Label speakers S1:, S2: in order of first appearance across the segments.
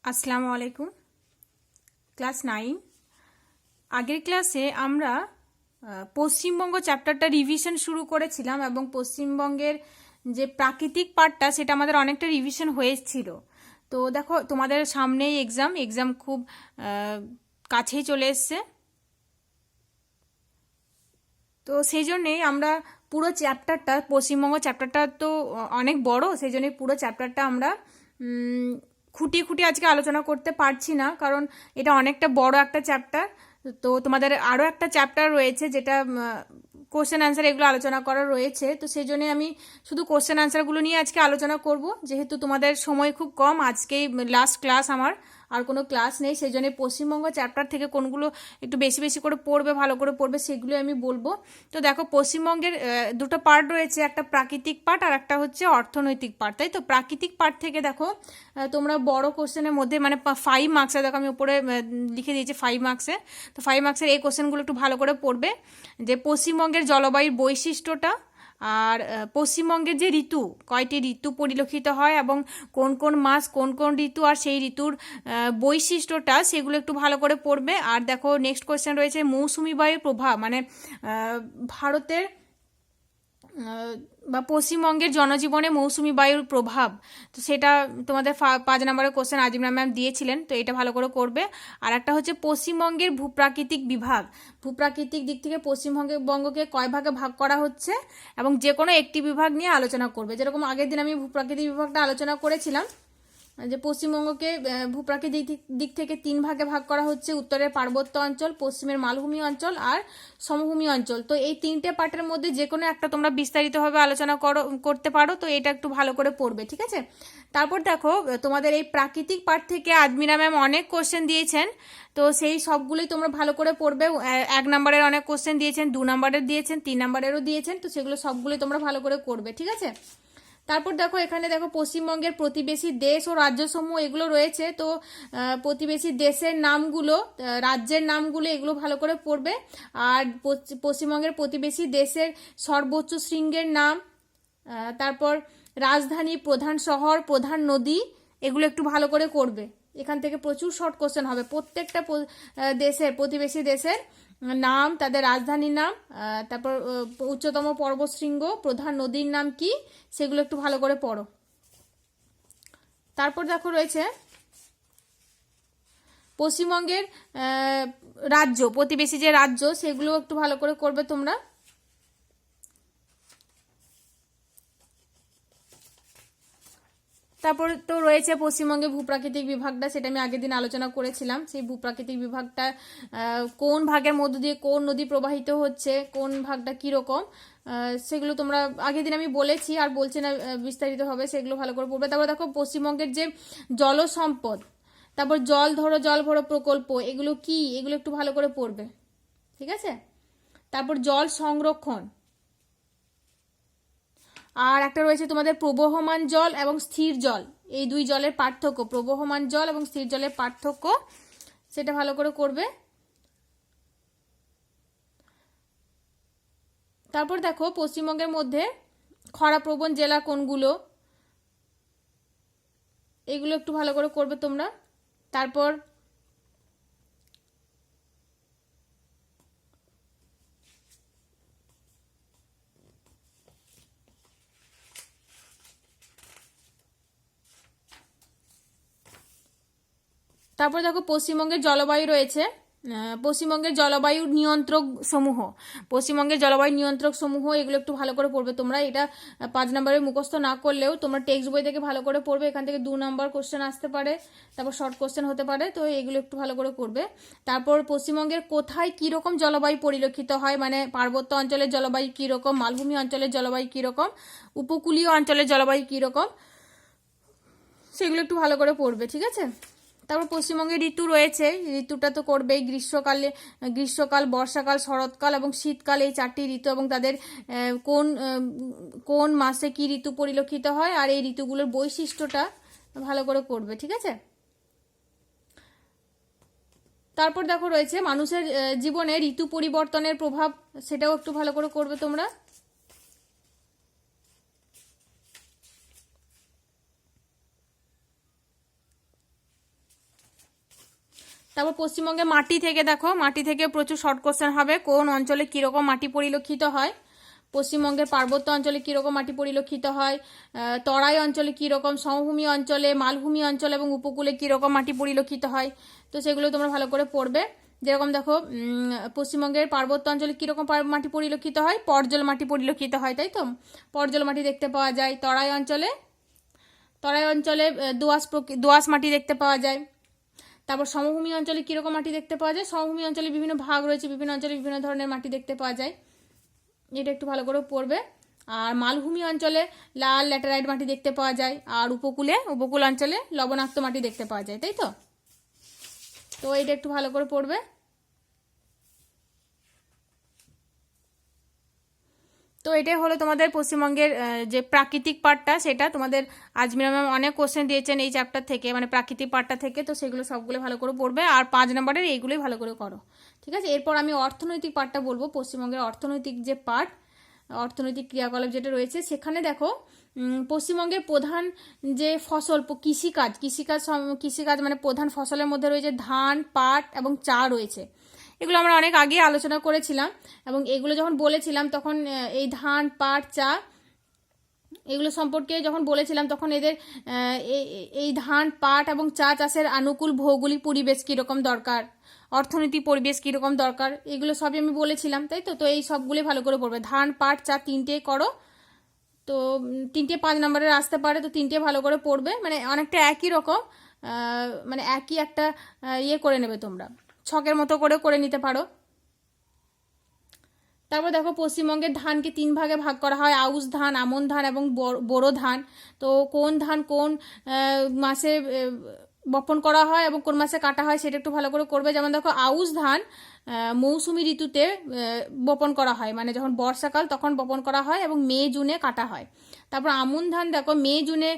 S1: আসসালামু আলাইকুম। ক্লাস 9 আগের ক্লাসে আমরা পশ্চিমবঙ্গ চ্যাপ্টারটা রিভিশন শুরু করেছিলাম এবং পশ্চিমবঙ্গের যে প্রাকৃতিক পার্টটা সেটা আমাদের অনেকটা রিভিশন হয়েছিল। তো দেখো তোমাদের সামনেই এক্সাম খুব কাছেই চলে এসছে। তো সেই জন্যেই আমরা পুরো চ্যাপ্টারটা, পশ্চিমবঙ্গ চ্যাপ্টারটা তো অনেক বড়, সেই জন্যই পুরো চ্যাপ্টারটা আমরা খুঁটিয়ে খুঁটিয়ে আজকে আলোচনা করতে পারছি না, কারণ এটা অনেকটা বড় একটা চ্যাপ্টার। তো তোমাদের আরও একটা চ্যাপ্টার রয়েছে যেটা কোশ্চেন অ্যান্সার এগুলো আলোচনা করা রয়েছে। তো সেই জন্যে আমি শুধু কোশ্চেন অ্যান্সারগুলো নিয়ে আজকে আলোচনা করব, যেহেতু তোমাদের সময় খুব কম, আজকেই লাস্ট ক্লাস আমার, আর কোনো ক্লাস নেই। সেই জন্য পশ্চিমবঙ্গ চ্যাপ্টার থেকে কোনগুলো একটু বেশি বেশি করে পড়বে, ভালো করে পড়বে, সেগুলো আমি বলবো। তো দেখো পশ্চিমবঙ্গের দুটো পার্ট রয়েছে, একটা প্রাকৃতিক পার্ট আর একটা হচ্ছে অর্থনৈতিক পার্ট। তাই তো প্রাকৃতিক পার্ট থেকে দেখো তোমরা বড় কোশ্চেনের মধ্যে মানে 5 মার্কসে, দেখো আমি উপরে লিখে দিয়েছি 5 মার্কসে। তো 5 মার্কসের এই কোশ্চেনগুলো একটু ভালো করে পড়বে, যে পশ্চিমবঙ্গের জলবায়ুর বৈশিষ্ট্যটা, আর পশ্চিমবঙ্গের যে ঋতু, কয়টি ঋতু পরিলক্ষিত হয় এবং কোন কোন মাস কোন কোন ঋতু, আর সেই ঋতুর বৈশিষ্ট্যটা, সেগুলো একটু ভালো করে পড়বে। আর দেখো নেক্সট কোয়েশ্চেন রয়েছে মৌসুমি বায়ুর প্রভাব, মানে ভারতের বা পশ্চিমবঙ্গের জনজীবনে মৌসুমি বায়ুর প্রভাব। তো সেটা তোমাদের 5 নম্বরের কোশ্চেন আজিমরা ম্যাম দিয়েছিলেন, তো এটা ভালো করে করবে। আর একটা হচ্ছে পশ্চিমবঙ্গের ভূপ্রাকৃতিক বিভাগ, ভূপ্রাকৃতিক দিক থেকে পশ্চিমবঙ্গকে কয় ভাগে ভাগ করা হচ্ছে, এবং যে কোনো একটি বিভাগ নিয়ে আলোচনা করবে। যেরকম আগের দিন আমি ভূপ্রাকৃতিক বিভাগটা আলোচনা করেছিলাম, যে পশ্চিমবঙ্গকে ভূপ্রাকৃতিক দিক থেকে 3 ভাগে ভাগ করা হচ্ছে: উত্তরের পার্বত্য অঞ্চল, পশ্চিমের মালভূমি অঞ্চল আর সমভূমি অঞ্চল। তো এই 3টে পার্টের মধ্যে যে কোনো একটা তোমরা বিস্তারিতভাবে আলোচনা করতে পারো, তো এটা একটু ভালো করে পড়বে, ঠিক আছে? তারপর দেখো তোমাদের এই প্রাকৃতিক পার্ট থেকে আদমিরা ম্যাম অনেক কোশ্চেন দিয়েছেন, তো সেই সবগুলোই তোমরা ভালো করে পড়বে। 1 নম্বরের অনেক কোশ্চেন দিয়েছেন, 2 নম্বরের দিয়েছেন, 3 নম্বরেরও দিয়েছেন, তো সেগুলো সবগুলোই তোমরা ভালো করে করবে, ঠিক আছে? তারপর দেখো এখানে দেখো পশ্চিমবঙ্গের প্রতিবেশী দেশ ও রাজ্যসমূহ এগুলো রয়েছে। তো প্রতিবেশী দেশের নামগুলো, রাজ্যের নামগুলো, এগুলো ভালো করে পড়বে। আর পশ্চিমবঙ্গের প্রতিবেশী দেশের সর্বোচ্চ শৃঙ্গের নাম, তারপর রাজধানী, প্রধান শহর, প্রধান নদী, এগুলো একটু ভালো করে করবে। এখান থেকে প্রচুর শর্ট কোশ্চেন হবে। প্রত্যেকটা দেশের, প্রতিবেশী দেশের নাম, তাদের রাজধানীর নাম, তারপর উচ্চতম পর্বতশৃঙ্গ, প্রধান নদীর নাম কি, সেগুলো একটু ভালো করে পড়ো। তারপর দেখো রয়েছে পশ্চিমবঙ্গের রাজ্য, প্রতিবেশী যে রাজ্য, সেগুলো একটু ভালো করে করবে তোমরা। তারপর তো রয়েছে পশ্চিমবঙ্গের ভূপ্রাকৃতিক বিভাগটা, সেটা আমি আগের দিন আলোচনা করেছিলাম। সেই ভূপ্রাকৃতিক বিভাগটা কোন ভাগের মধ্য দিয়ে কোন নদী প্রবাহিত হচ্ছে, কোন ভাগটা কীরকম, সেগুলো তোমরা আগের দিন আমি বলেছি, আর বলছি না বিস্তারিত হবে, সেগুলো ভালো করে পড়বে। তারপর দেখো পশ্চিমবঙ্গের যে জল সম্পদ, তারপর জল ধরো জল ভরো প্রকল্প, এগুলো কি, এগুলো একটু ভালো করে পড়বে, ঠিক আছে? তারপর জল সংরক্ষণ, আর একটা রয়েছে তোমাদের প্রবহমান জল এবং স্থির জল, এই দুই জলের পার্থক্য, প্রবহমান জল এবং স্থির জলের পার্থক্য, সেটা ভালো করে করবে। তারপর দেখো পশ্চিমবঙ্গের মধ্যে খরাপ্রবণ জেলা কোনগুলো, এগুলো একটু ভালো করে করবে তোমরা। তারপর তারপর দেখো পশ্চিমবঙ্গের জলবায়ু রয়েছে, পশ্চিমবঙ্গের জলবায়ু নিয়ন্ত্রক সমূহ, পশ্চিমবঙ্গের জলবায়ু নিয়ন্ত্রক সমূহ, এগুলো একটু ভালো করে পড়বে তোমরা। এটা 5 নম্বরের মুখস্থ না করলেও তোমরা টেক্সট বই থেকে ভালো করে পড়বে, এখান থেকে 2 নম্বর কোশ্চেন আসতে পারে, তারপর শর্ট কোশ্চেন হতে পারে, তো এগুলো একটু ভালো করে করবে। তারপর পশ্চিমবঙ্গের কোথায় কীরকম জলবায়ু পরিলক্ষিত হয়, মানে পার্বত্য অঞ্চলের জলবায়ু কীরকম, মালভূমি অঞ্চলের জলবায়ু কীরকম, উপকূলীয় অঞ্চলের জলবায়ু কীরকম, সেগুলো একটু ভালো করে পড়বে, ঠিক আছে? তারপর পশ্চিমবঙ্গে ঋতু রয়েছে, ঋতুটা তো করবেই। গ্রীষ্মকাল, বর্ষাকাল, শরৎকাল এবং শীতকাল, এই 4টি ঋতু, এবং তাদের কোন কোন মাসে কি ঋতু পরিলক্ষিত হয়, আর এই ঋতুগুলোর বৈশিষ্ট্যটা ভালো করে করবে, ঠিক আছে? তারপর দেখো রয়েছে মানুষের জীবনে ঋতু পরিবর্তনের প্রভাব, সেটাও একটু ভালো করে করবে তোমরা। তারপর পশ্চিমবঙ্গে মাটি থেকে দেখো, মাটি থেকে প্রচুর শর্ট কোশ্চেন হবে। কোন অঞ্চলে কীরকম মাটি পরিলক্ষিত হয়, পশ্চিমবঙ্গের পার্বত্য অঞ্চলে কীরকম মাটি পরিলক্ষিত হয়, তরাই অঞ্চলে কীরকম, সমভূমি অঞ্চলে, মালভূমি অঞ্চলে এবং উপকূলে কীরকম মাটি পরিলক্ষিত হয়। তো সেগুলো তোমরা ভালো করে পড়বে। যেরকম দেখো পশ্চিমবঙ্গের পার্বত্য অঞ্চলে কীরকম মাটি পরিলক্ষিত হয়, পর্জল মাটি পরিলক্ষিত হয়, তাই তো, পর্জল মাটি দেখতে পাওয়া যায়। তরাই অঞ্চলে দোআঁশ মাটি দেখতে পাওয়া যায়। তারপর সমভূমি অঞ্চলে কীরকম মাটি দেখতে পাওয়া যায়, সমভূমি অঞ্চলে বিভিন্ন ভাগ রয়েছে, বিভিন্ন অঞ্চলে বিভিন্ন ধরনের মাটি দেখতে পাওয়া যায়, এটা একটু ভালো করে পড়বে। আর মালভূমি অঞ্চলে লাল ল্যাটেরাইট মাটি দেখতে পাওয়া যায়, আর উপকূল অঞ্চলে লবণাক্ত মাটি দেখতে পাওয়া যায়, তাই তো। তো এটা একটু ভালো করে পড়বে। তো এটাই হলো তোমাদের পশ্চিমবঙ্গের যে প্রাকৃতিক পার্টটা, সেটা তোমাদের আজমিরা ম্যাম অনেক কোশ্চেন দিয়েছেন এই চ্যাপ্টার থেকে, মানে প্রাকৃতিক পার্টটা থেকে। তো সেগুলো সবগুলো ভালো করে পড়বে, আর 5 নম্বরের এইগুলোই ভালো করে করো, ঠিক আছে। এরপর আমি অর্থনৈতিক পার্টটা বলবো। পশ্চিমবঙ্গের অর্থনৈতিক যে পার্ট, অর্থনৈতিক ক্রিয়াকলাপ যেটা রয়েছে, সেখানে দেখো পশ্চিমবঙ্গের প্রধান যে ফসল, কৃষিকাজ মানে প্রধান ফসলের মধ্যে রয়েছে ধান, পাট এবং চা রয়েছে। এগুলো আমরা অনেক আগে আলোচনা করেছিলাম, এবং এগুলো যখন বলেছিলাম তখন এই ধান, পাট, চা এগুলো সম্পর্কে যখন বলেছিলাম তখন এদের এই ধান, পাট এবং চা চাষের অনুকূল ভৌগোলিক পরিবেশ কীরকম দরকার, অর্থনৈতিক পরিবেশ কীরকম দরকার, এগুলো সবই আমি বলেছিলাম, তাই তো। তো এই সবগুলোই ভালো করে পড়বে। ধান, পাট, চা তিনটেই করো। তো 3টে 5 নম্বরের আসতে পারে, তো 3টে ভালো করে পড়বে। মানে অনেকটা একই রকম, মানে একই একটা ইয়ে করে নেবে তোমরা, ছকের মতো করে নিতে পারো। তারপর দেখো পশ্চিমবঙ্গের ধানকে 3 ভাগে ভাগ করা হয়, আউশ ধান, আমন ধান এবং বোরো ধান। তো কোন ধান কোন মাসে বপন করা হয় এবং কোন মাসে কাটা হয় সেটা একটু ভালো করে করবে। যেমন দেখো আউশ ধান মৌসুমী ঋতুতে বপন করা হয়, মানে যখন বর্ষাকাল তখন বপন করা হয় এবং মে জুনে কাটা হয়। তারপর আমন ধান দেখো মে জুনে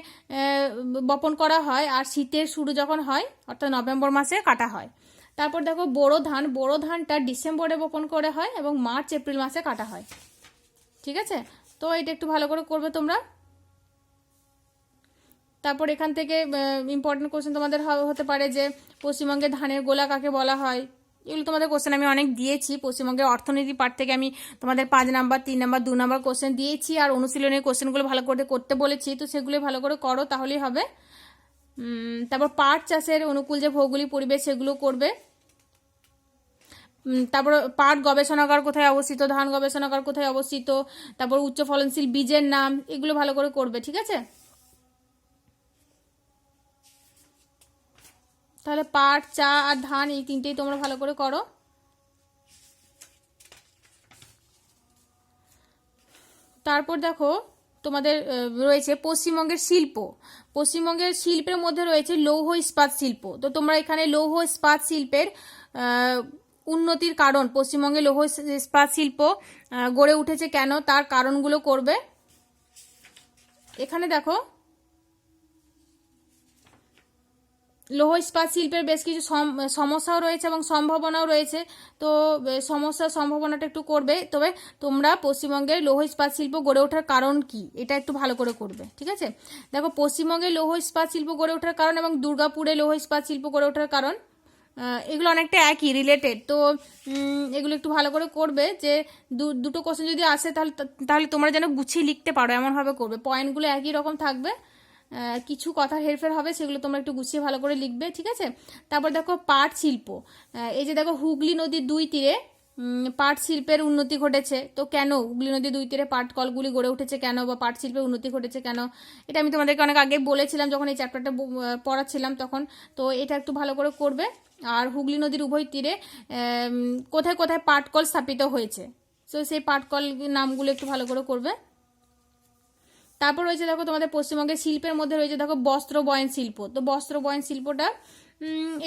S1: বপন করা হয়, আর শীতের শুরু যখন হয় অর্থাৎ নভেম্বর মাসে কাটা হয়। তারপর দেখো বোরো ধানটা ডিসেম্বরে বপন করে হয় এবং মার্চ এপ্রিল মাসে কাটা হয়, ঠিক আছে। তো এটা একটু ভালো করে করবে তোমরা। তারপর এখান থেকে ইম্পর্টেন্ট কোশ্চেন তোমাদের হতে পারে যে পশ্চিমবঙ্গের ধানের গোলা কাকে বলা হয়। এগুলো তোমাদের কোশ্চেন আমি অনেক দিয়েছি। পশ্চিমবঙ্গের অর্থনীতি পার্ট থেকে আমি তোমাদের 5 নাম্বার, 3 নাম্বার, 2 নাম্বার কোশ্চেন দিয়েছি, আর অনুশীলনের কোশ্চেনগুলো ভালো করে করতে বলেছি। তো সেগুলো ভালো করে করো, তাহলেই হবে। তারপর পাট চাষের অনুকূল যে ভৌগোলিক পরিবেশ সেগুলো করবে। তারপর পাট গবেষণাগার কোথায় অবস্থিত, ধান গবেষণাগার কোথায় অবস্থিত, তারপর উচ্চ ফলনশীল বীজের নাম, এগুলো ভালো করে করবে, ঠিক আছে। তাহলে পাট, চা আর ধান এই 3টেই তোমরা ভালো করে করো। তারপর দেখো তোমাদের রয়েছে পশ্চিমবঙ্গের শিল্পের মধ্যে রয়েছে লৌহ ইস্পাত শিল্প। তো তোমরা এখানে লৌহ ইস্পাত শিল্পের উন্নতির কারণ, পশ্চিমবঙ্গে লৌহ ইস্পাত শিল্প গড়ে উঠেছে কেন, তার কারণগুলো করবে। এখানে দেখো লৌহ ইস্পাত শিল্পের বেশ কিছু সমস্যাও রয়েছে এবং সম্ভাবনাও রয়েছে। তো সমস্যা সম্ভাবনাটা একটু করবে। তবে তোমরা পশ্চিমবঙ্গের লৌহ ইস্পাত শিল্প গড়ে ওঠার কারণ কি এটা একটু ভালো করে করবে, ঠিক আছে। দেখো পশ্চিমবঙ্গের লৌহ ইস্পাত শিল্প গড়ে ওঠার কারণ এবং দুর্গাপুরে লৌহ ইস্পাত শিল্প গড়ে ওঠার কারণ, এগুলো অনেকটা একই, রিলেটেড। তো এগুলো একটু ভালো করে করবে, যে দুটো কোশ্চেন যদি আসে তাহলে তোমরা যেন গুছিয়ে লিখতে পারো এমনভাবে করবে। পয়েন্টগুলো একই রকম থাকবে, কিছু কথা হেরফের হবে, সেগুলো তোমরা একটু গুছিয়ে ভালো করে লিখবে, ঠিক আছে। তারপর দেখো পাট শিল্প, এই যে দেখো হুগলি নদীর 2 তীরে পাট শিল্পের উন্নতি ঘটেছে। তো কেন হুগলি নদীর 2 তীরে পাট কলগুলি গড়ে উঠেছে কেন, বা পাট শিল্পের উন্নতি ঘটেছে কেন, এটা আমি তোমাদেরকে অনেক আগে বলেছিলাম যখন এই চ্যাপ্টারটা পড়াচ্ছিলাম তখন। তো এটা একটু ভালো করে করবে। আর হুগলি নদীর উভয় তীরে কোথায় কোথায় পাটকল স্থাপিত হয়েছে, তো সেই পাটকল নামগুলো একটু ভালো করে করবে। তারপর রয়েছে দেখো তোমাদের পশ্চিমবঙ্গের শিল্পের মধ্যে রয়েছে দেখো বস্ত্র বয়ন শিল্প। তো বস্ত্র বয়ন শিল্পটা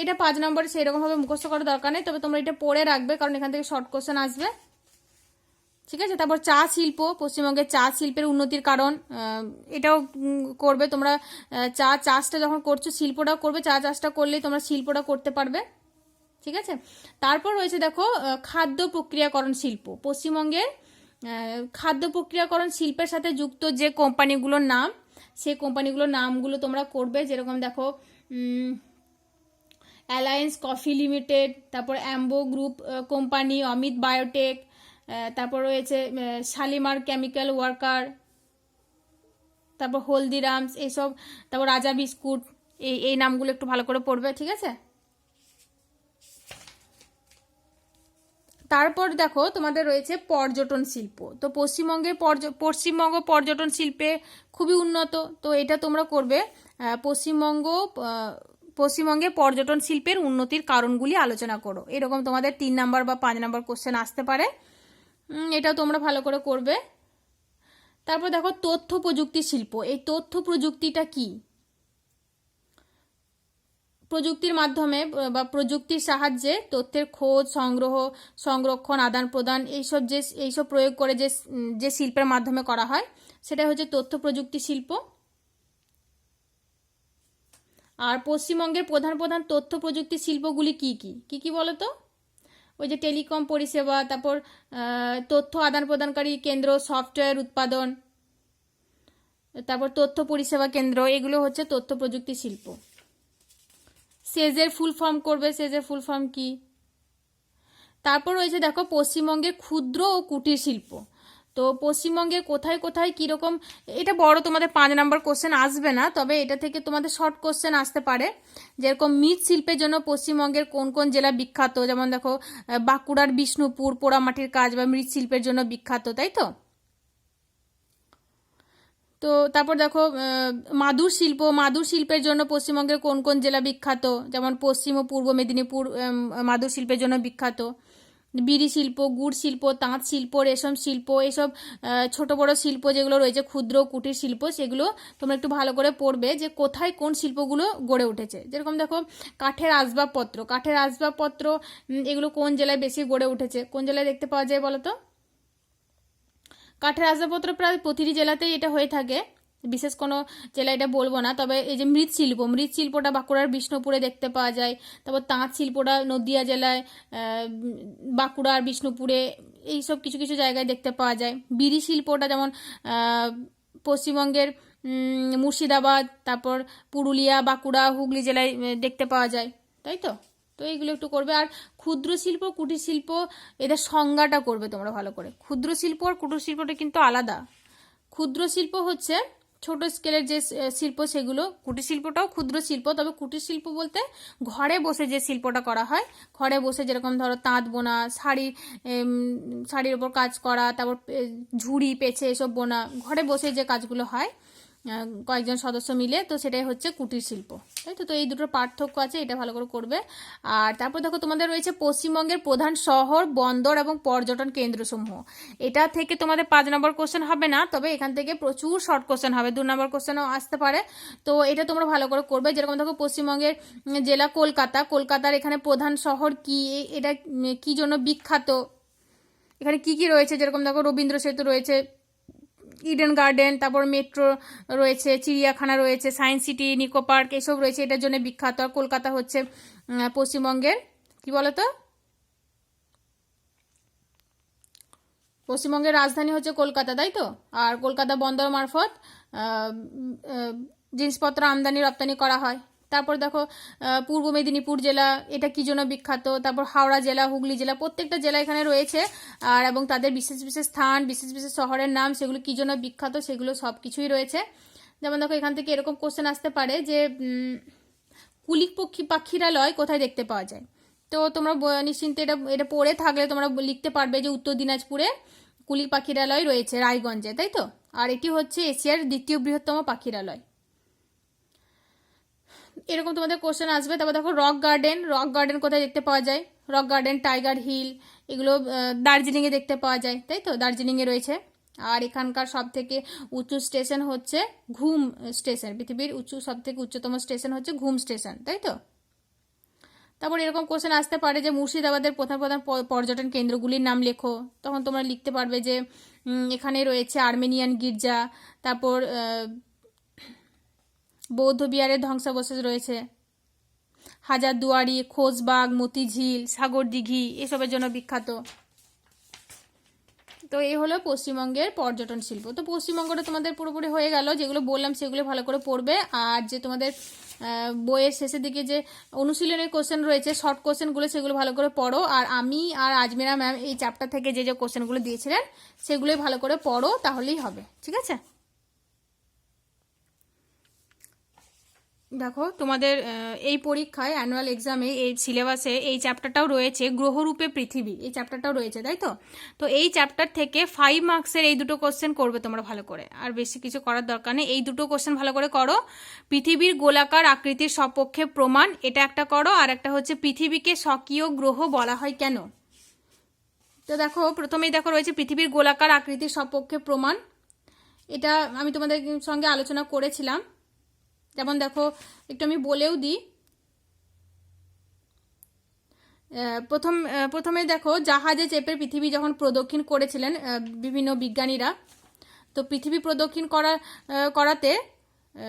S1: এটা 5 নম্বরে সেরকমভাবে মুখস্থ করার দরকার নেই, তবে তোমরা এটা পড়ে রাখবে কারণ এখান থেকে শর্ট কোশ্চেন আসবে, ঠিক আছে। তারপর চা শিল্প, পশ্চিমবঙ্গের চা শিল্পের উন্নতির কারণ, এটাও করবে তোমরা। চা চাষটা যখন করছো শিল্পটাও করবে, চা চাষটা করলেই তোমরা শিল্পটা করতে পারবে, ঠিক আছে। তারপর রয়েছে দেখো খাদ্য প্রক্রিয়াকরণ শিল্প। পশ্চিমবঙ্গের খাদ্য প্রক্রিয়াকরণ শিল্পের সাথে যুক্ত যে কোম্পানিগুলোর নাম, সেই কোম্পানিগুলোর নামগুলো তোমরা করবে। যেরকম দেখো অ্যালায়েন্স কফি লিমিটেড, তারপর Ambo group company, Amit biotech, তারপর রয়েছে শালিমার কেমিক্যাল ওয়ার্কার, তারপর হলদিরামস এইসব, তারপর রাজা বিস্কুট, এই নামগুলো একটু ভালো করে পড়বে, ঠিক আছে। তারপর দেখো তোমাদের রয়েছে পর্যটন শিল্প। তো পশ্চিমবঙ্গ পর্যটন শিল্পে খুবই উন্নত, তো এটা তোমরা করবে পশ্চিমবঙ্গে পর্যটন শিল্পের উন্নতির কারণগুলি আলোচনা করো। এরকম তোমাদের 3 নাম্বার বা 5 নাম্বার কোশ্চেন আসতে পারে, এটাও তোমরা ভালো করে করবে। তারপর দেখো তথ্য প্রযুক্তি শিল্প। এই তথ্য প্রযুক্তিটা কি? প্রযুক্তির মাধ্যমে বা প্রযুক্তির সাহায্যে তথ্যের খোঁজ, সংগ্রহ, সংরক্ষণ, আদান প্রদান এইসব প্রয়োগ করে যে শিল্পের মাধ্যমে করা হয় সেটা হচ্ছে তথ্য প্রযুক্তি শিল্প। আর পশ্চিমবঙ্গের প্রধান প্রধান তথ্য প্রযুক্তি শিল্পগুলি কি কি কি কি বলো তো? ওই যে টেলিকম পরিষেবা, তারপর তথ্য আদান প্রদানকারী কেন্দ্র, সফটওয়্যার উৎপাদন, তারপর তথ্য পরিষেবা কেন্দ্র, এগুলো হচ্ছে তথ্য প্রযুক্তি শিল্প। সেজের ফুল ফর্ম করবে, সেজের ফুল ফর্ম কি? তারপর রয়েছে দেখো পশ্চিমবঙ্গের ক্ষুদ্র ও কুটির শিল্প। তো পশ্চিমবঙ্গের কোথায় কোথায় কীরকম, এটা বড় তোমাদের 5 নাম্বার কোশ্চেন আসবে না, তবে এটা থেকে তোমাদের শর্ট কোশ্চেন আসতে পারে। যেরকম মৃৎশিল্পের জন্য পশ্চিমবঙ্গের কোন কোন জেলা বিখ্যাত, যেমন দেখো বাঁকুড়ার বিষ্ণুপুর পোড়ামাটির কাজ বা মৃৎশিল্পের জন্য বিখ্যাত, তাই তো। তো তারপর দেখো মাদুর শিল্পের জন্য পশ্চিমবঙ্গের কোন কোন জেলা বিখ্যাত, যেমন পশ্চিম ও পূর্ব মেদিনীপুর মাদুর শিল্পের জন্য বিখ্যাত। বিড়ি শিল্প, গুড় শিল্প, তাঁত শিল্প, রেশম শিল্প, এইসব ছোট বড় শিল্প যেগুলো রয়েছে, ক্ষুদ্র কুটির শিল্প, সেগুলো তোমরা একটু ভালো করে পড়বে যে কোথায় কোন শিল্পগুলো গড়ে উঠেছে। যেরকম দেখো কাঠের আসবাবপত্র এগুলো কোন জেলায় বেশি গড়ে উঠেছে, কোন জেলায় দেখতে পাওয়া যায় বলো তো? কাঠের আসবাবপত্র প্রায় প্রতিটি জেলাতেই এটা হয়ে থাকে, বিশেষ কোনো জেলা এটা বলবো না। তবে এই যে মৃৎশিল্পটা বাঁকুড়ার বিষ্ণুপুরে দেখতে পাওয়া যায়। তারপর তাঁত শিল্পটা নদিয়া জেলায়, বাঁকুড়ার বিষ্ণুপুরে, এইসব কিছু কিছু জায়গায় দেখতে পাওয়া যায়। বিড়ি শিল্পটা যেমন পশ্চিমবঙ্গের মুর্শিদাবাদ, তারপর পুরুলিয়া, বাঁকুড়া, হুগলি জেলায় দেখতে পাওয়া যায়, তাই তো। তো এইগুলো একটু করবে। আর ক্ষুদ্র শিল্প, কুটির শিল্প, এদের সংজ্ঞাটা করবে তোমরা ভালো করে। ক্ষুদ্র শিল্প আর কুটির শিল্পটা কিন্তু আলাদা। ক্ষুদ্র শিল্প হচ্ছে ছোট স্কেলের যে শিল্প সেগুলো, কুটির শিল্পটাও ক্ষুদ্র শিল্প, তবে কুটির শিল্প বলতে ঘরে বসে যে শিল্পটা করা হয়, ঘরে বসে যেরকম ধরো তাঁত বোনা, শাড়ির ওপর কাজ করা, তারপর ঝুড়ি পেছে এসব বোনা, ঘরে বসে যে কাজগুলো হয় কয়েকজন সদস্য মিলে, তো সেটাই হচ্ছে কুটির শিল্প, তাই তো। তো এই দুটোর পার্থক্য আছে, এটা ভালো করে করবে। আর তারপর দেখো তোমাদের রয়েছে পশ্চিমবঙ্গের প্রধান শহর, বন্দর এবং পর্যটন কেন্দ্রসমূহ। এটা থেকে তোমাদের 5 নম্বর কোশ্চেন হবে না, তবে এখান থেকে প্রচুর শর্ট কোশ্চেন হবে, 2 নম্বর কোশ্চেনও আসতে পারে। তো এটা তোমরা ভালো করে করবে। যেরকম দেখো পশ্চিমবঙ্গের জেলা কলকাতার এখানে প্রধান শহর কি, এটা কি জন্য বিখ্যাত, এখানে কি কি রয়েছে, যেরকম দেখো রবীন্দ্র সেতু রয়েছে, ইডেন গার্ডেন, তারপর মেট্রো রয়েছে, চিড়িয়াখানা রয়েছে, সায়েন্স সিটি, নিকো পার্ক, এসব রয়েছে, এটার জন্য বিখ্যাত। আর কলকাতা হচ্ছে পশ্চিমবঙ্গের কি বলতো, পশ্চিমবঙ্গের রাজধানী হচ্ছে কলকাতা, তাই তো। আর কলকাতা বন্দর মারফত জিনিসপত্র আমদানি রপ্তানি করা হয়। তারপর দেখো পূর্ব মেদিনীপুর জেলা, এটা কি জন্য বিখ্যাত। তারপর হাওড়া জেলা, হুগলি জেলা, প্রত্যেকটা জেলা এখানে রয়েছে। আর এবং তাদের বিশেষ বিশেষ স্থান, বিশেষ বিশেষ শহরের নাম, সেগুলো কি জন্য বিখ্যাত, সেগুলো সব কিছুই রয়েছে। যেমন দেখো এখান থেকে এরকম কোশ্চেন আসতে পারে যে কুলিক পাখিরালয় কোথায় দেখতে পাওয়া যায়। তো তোমরা নিশ্চিন্তে এটা পড়ে থাকলে তোমরা লিখতে পারবে যে উত্তর দিনাজপুরে কুলিক পাখিরালয় রয়েছে, রায়গঞ্জে, তাই তো। আর এটি হচ্ছে এশিয়ার 2য় বৃহত্তম পাখিরালয়। এরকম তোমাদের কোশ্চেন আসবে। তারপর দেখো রক গার্ডেন কোথায় দেখতে পাওয়া যায়, রক গার্ডেন, টাইগার হিল, এগুলো দার্জিলিংয়ে দেখতে পাওয়া যায়, তাই তো, দার্জিলিংয়ে রয়েছে। আর এখানকার সব থেকে উঁচু স্টেশন হচ্ছে ঘুম স্টেশন, পৃথিবীর সব থেকে উচ্চতম স্টেশন হচ্ছে ঘুম স্টেশন, তাই তো। তারপর এরকম কোশ্চেন আসতে পারে যে মুর্শিদাবাদের প্রধান প্রধান পর্যটন কেন্দ্রগুলির নাম লেখো। তখন তোমরা লিখতে পারবে যে এখানে রয়েছে আর্মেনিয়ান গির্জা, তারপর বৌদ্ধ বিহারের ধ্বংসাবশেষ রয়েছে, হাজারদুয়ারি, খোশবাগ, মতিঝিল, সাগর দিঘি, এসবের জন্য বিখ্যাত। তো এই হলো পশ্চিমবঙ্গের পর্যটন শিল্প। তো পশ্চিমবঙ্গটা তোমাদের পুরোপুরি হয়ে গেল, যেগুলো বললাম সেগুলো ভালো করে পড়বে। আর যে তোমাদের বইয়ের শেষের দিকে যে অনুশীলনের কোশ্চেন রয়েছে, শর্ট কোশ্চেনগুলো, সেগুলো ভালো করে পড়ো। আর আমি আর আজমিরা ম্যাম এই চ্যাপ্টার থেকে যে যে কোশ্চেনগুলো দিয়েছিলেন সেগুলোই ভালো করে পড়ো, তাহলেই হবে। ঠিক আছে? দেখো তোমাদের এই পরীক্ষায় অ্যানুয়াল এক্সামে এই সিলেবাসে এই চ্যাপ্টারটাও রয়েছে, গ্রহরূপে পৃথিবী, এই চ্যাপ্টারটাও রয়েছে, তাই তো? তো এই চ্যাপ্টার থেকে 5 মার্কসের এই দুটো কোশ্চেন করবে তোমরা ভালো করে, আর বেশি কিছু করার দরকার নেই। এই দুটো কোশ্চেন ভালো করে করো। পৃথিবীর গোলাকার আকৃতির সপক্ষে প্রমাণ, এটা একটা করো। আর একটা হচ্ছে পৃথিবীকে স্বকীয় গ্রহ বলা হয় কেন। তো দেখো প্রথমেই দেখো রয়েছে পৃথিবীর গোলাকার আকৃতির সপক্ষে প্রমাণ। এটা আমি তোমাদের সঙ্গে আলোচনা করেছিলাম। যেমন দেখো একটু আমি বলেও দিই। প্রথমে দেখো জাহাজে চেপে পৃথিবী যখন প্রদক্ষিণ করেছিলেন বিভিন্ন বিজ্ঞানীরা, তো পৃথিবী প্রদক্ষিণ করাতে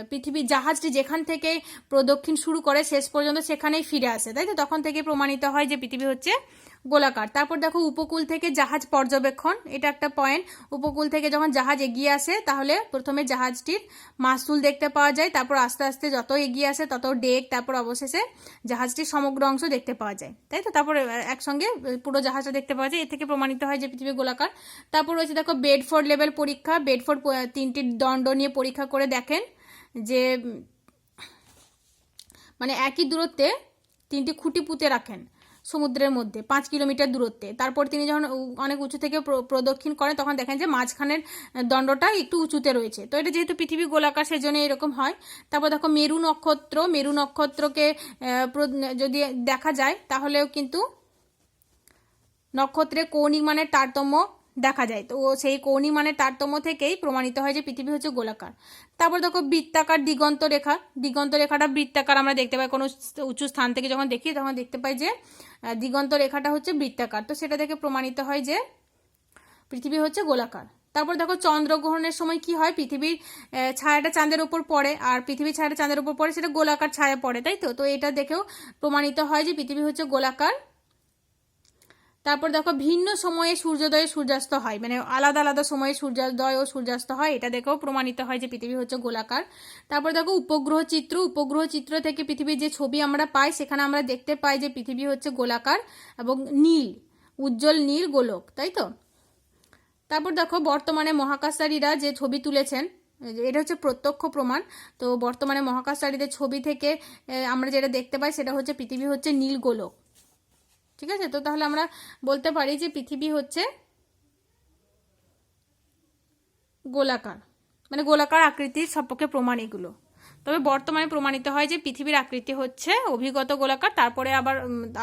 S1: পৃথিবী জাহাজটি যেখান থেকে প্রদক্ষিণ শুরু করে শেষ পর্যন্ত সেখানেই ফিরে আসে, তাই তো? তখন থেকে প্রমাণিত হয় যে পৃথিবী হচ্ছে গোলাকার। তারপর দেখো উপকূল থেকে জাহাজ পর্যবেক্ষণ, এটা একটা পয়েন্ট। উপকূল থেকে যখন জাহাজ এগিয়ে আসে তাহলে প্রথমে জাহাজটির মাস্তুল দেখতে পাওয়া যায়, তারপর আস্তে আস্তে যত এগিয়ে আসে তত ডেক, তারপর অবশেষে জাহাজটির সমগ্র অংশ দেখতে পাওয়া যায়, তাই তো? তারপর একসঙ্গে পুরো জাহাজটা দেখতে পাওয়া যায়, এ থেকে প্রমাণিত হয় যে পৃথিবী গোলাকার। তারপর রয়েছে দেখো বেডফোর্ড লেভেল পরীক্ষা। বেডফোর্ড 3টি দণ্ড নিয়ে পরীক্ষা করে দেখেন যে মানে একই দূরত্বে 3টি খুঁটি পুঁতে রাখেন সমুদ্রের মধ্যে 5 কিলোমিটার দূরত্বে। তারপর তিনি যখন অনেক উঁচু থেকে প্রদক্ষিণ করেন তখন দেখেন যে মাঝখানের দণ্ডটা একটু উঁচুতে রয়েছে। তো এটা যেহেতু পৃথিবী গোলাকার সেজন্য এরকম হয়। তারপর দেখো মেরু নক্ষত্রকে যদি দেখা যায় তাহলেও কিন্তু নক্ষত্রে কৌণিক মানের তারতম্য দেখা যায়। তো সেই কৌণিক মানের তারতম্য থেকেই প্রমাণিত হয় যে পৃথিবী হচ্ছে গোলাকার। তারপর দেখো বৃত্তাকার দিগন্ত রেখাটা বৃত্তাকার আমরা দেখতে পাই কোনো উঁচু স্থান থেকে যখন দেখি তখন দেখতে পাই যে দিগন্ত রেখাটা হচ্ছে বৃত্তাকার। তো সেটা থেকে প্রমাণিত হয় যে পৃথিবী হচ্ছে গোলাকার। তারপর দেখো চন্দ্রগ্রহণের সময় কি হয়, পৃথিবীর ছায়াটা চাঁদের উপর পড়ে, আর পৃথিবীর ছায়াটা চাঁদের উপর পড়ে, সেটা গোলাকার ছায়া পড়ে, তাই তো? তো এটা দেখেও প্রমাণিত হয় যে পৃথিবী হচ্ছে গোলাকার। তারপর দেখো ভিন্ন সময়ে সূর্যোদয় সূর্যাস্ত হয়, মানে আলাদা আলাদা সময়ে সূর্যোদয় ও সূর্যাস্ত হয়, এটা দেখেও প্রমাণিত হয় যে পৃথিবী হচ্ছে গোলাকার। তারপর দেখো উপগ্রহ চিত্র থেকে পৃথিবীর যে ছবি আমরা পাই সেখানে আমরা দেখতে পাই যে পৃথিবী হচ্ছে গোলাকার এবং উজ্জ্বল নীল গোলক, তাই তো? তারপর দেখো বর্তমানে মহাকাশচারীরা যে ছবি তুলেছেন, এটা হচ্ছে প্রত্যক্ষ প্রমাণ। তো বর্তমানে মহাকাশচারীদের ছবি থেকে আমরা যেটা দেখতে পাই সেটা হচ্ছে পৃথিবী হচ্ছে নীল গোলক। ঠিক আছে? তো তাহলে আমরা বলতে পারি যে পৃথিবী হচ্ছে গোলাকার, মানে গোলাকার আকৃতির সপক্ষে প্রমাণ এগুলো। তবে বর্তমানে প্রমাণিত হয় যে পৃথিবীর আকৃতি হচ্ছে অভিগত গোলাকার। তারপরে আবার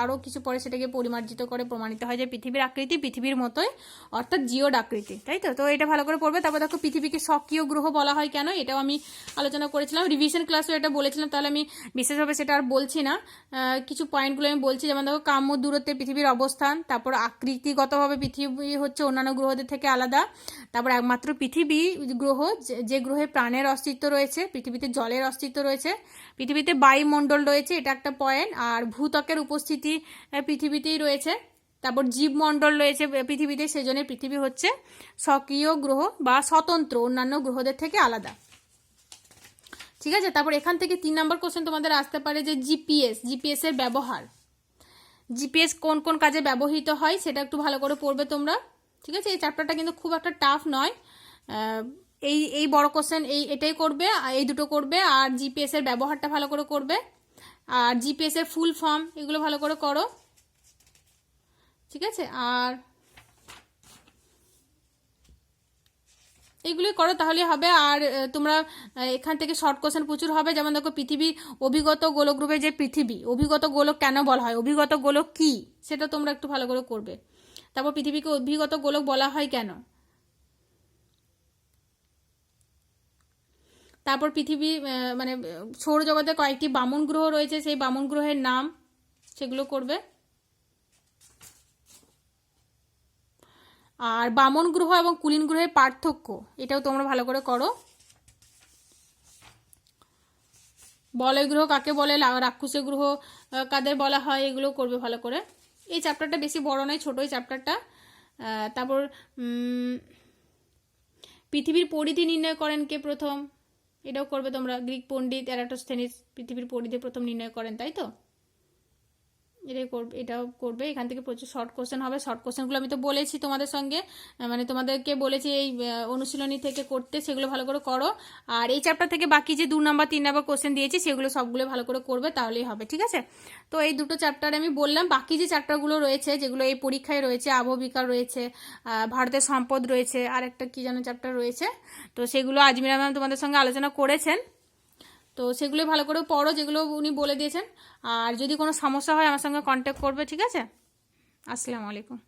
S1: আরও কিছু পরে সেটাকে পরিমার্জিত করে প্রমাণিত হয় যে পৃথিবীর আকৃতি পৃথিবীর মতোই, অর্থাৎ জিওড আকৃতি, তাই তো? তো এটা ভালো করে পড়বে। তারপর দেখো পৃথিবীকে স্বকীয় গ্রহ বলা হয় কেন, এটাও আমি আলোচনা করেছিলাম, রিভিশন ক্লাসও এটা বলেছিলাম, তাহলে আমি বিশেষভাবে সেটা আর বলছি না। কিছু পয়েন্টগুলো আমি বলছি, যেমন দেখো কাম্য দূরত্বে পৃথিবীর অবস্থান, তারপর আকৃতিগতভাবে পৃথিবী হচ্ছে অন্যান্য গ্রহদের থেকে আলাদা, তারপর একমাত্র পৃথিবী গ্রহ যে গ্রহে প্রাণের অস্তিত্ব রয়েছে, পৃথিবীতে জলের অস্তিত্ব রয়েছে, পৃথিবীতে বায়ুমণ্ডল রয়েছে, এটা একটা পয়েন্ট। আর ভূত্বকের উপস্থিতি পৃথিবীতেই রয়েছে, তারপর জীবমণ্ডল রয়েছে পৃথিবীতে, সেজন্য পৃথিবী হচ্ছে স্বকীয় গ্রহ বা স্বতন্ত্র, অন্যান্য গ্রহদের থেকে আলাদা। ঠিক আছে? তারপর এখান থেকে 3 নম্বর কোশ্চেন তোমাদের আসতে পারে যে জিপিএস এর ব্যবহার, জিপিএস কোন কোন কাজে ব্যবহৃত হয় সেটা একটু ভালো করে পড়বে তোমরা। ঠিক আছে? এই চ্যাপ্টারটা কিন্তু খুব একটা টাফ নয়। এই বড় কোশ্চেন এটাই করবে, এই দুটো করবে, আর জিপিএস এর ব্যবহারটা ভালো করে করবে, আর জিপিএস এর ফুল ফর্ম এগুলো ভালো করে করো। ঠিক আছে? আর এইগুলি করো তাহলেই হবে। আর তোমরা এখান থেকে শর্ট কোশ্চেন প্রচুর হবে, যেমন দেখো পৃথিবী অভিগত গোলক রূপে যে পৃথিবী, অভিগত গোলক কেন বলা হয়, অভিগত গোলক কি সেটা তোমরা একটু ভালো করে করবে। তারপর পৃথিবীকে অভিগত গোলক বলা হয় কেন, তারপর পৃথিবী মানে সৌরজগতে কয়েকটি বামন গ্রহ রয়েছে, সেই বামন গ্রহের নাম সেগুলো করবে। আর বামন গ্রহ এবং কুলীন গ্রহের পার্থক্য এটাও তোমরা ভালো করে করো। বলয় গ্রহ কাকে বলে, রাক্ষসী গ্রহ কাদের বলা হয়, এগুলো করবে ভালো করে। এই চ্যাপ্টারটা বেশি বড় নয়, ছোটই চ্যাপ্টারটা, তারপর পৃথিবীর পরিধি নির্ণয় করেন কে প্রথম, এটাও করবে তোমরা। গ্রিক পণ্ডিত এরাটোস্থেনিস পৃথিবীর পরিধি প্রথম নির্ণয় করেন, তাই তো? এটাও করবে। এখান থেকে প্রচুর শর্ট কোশ্চেন হবে। শর্ট কোশ্চেনগুলো আমি তো বলেছি তোমাদের সঙ্গে, মানে তোমাদেরকে বলেছি এই অনুশীলনী থেকে করতে, সেগুলো ভালো করে করো। আর এই চ্যাপ্টার থেকে বাকি যে 2 নাম্বার 3 নাম্বার কোশ্চেন দিয়েছি সেগুলো সবগুলো ভালো করে করবে, তাহলেই হবে, ঠিক আছে? তো এই দুটো চ্যাপ্টার আমি বললাম। বাকি যে চ্যাপ্টারগুলো রয়েছে যেগুলো এই পরীক্ষায় রয়েছে, আবহবিকার রয়েছে, ভারতের সম্পদ রয়েছে, আর একটা কি যেন চ্যাপ্টার রয়েছে, তো সেগুলো আজমিরা ম্যাম তোমাদের সঙ্গে আলোচনা করেছেন। তো সেগুলো ভালো করে পড়ো যেগুলো উনি বলে দিয়েছেন। আর যদি কোনো সমস্যা হয় আমার সঙ্গে কন্ট্যাক্ট করবে, ঠিক আছে? আসসালামু আলাইকুম।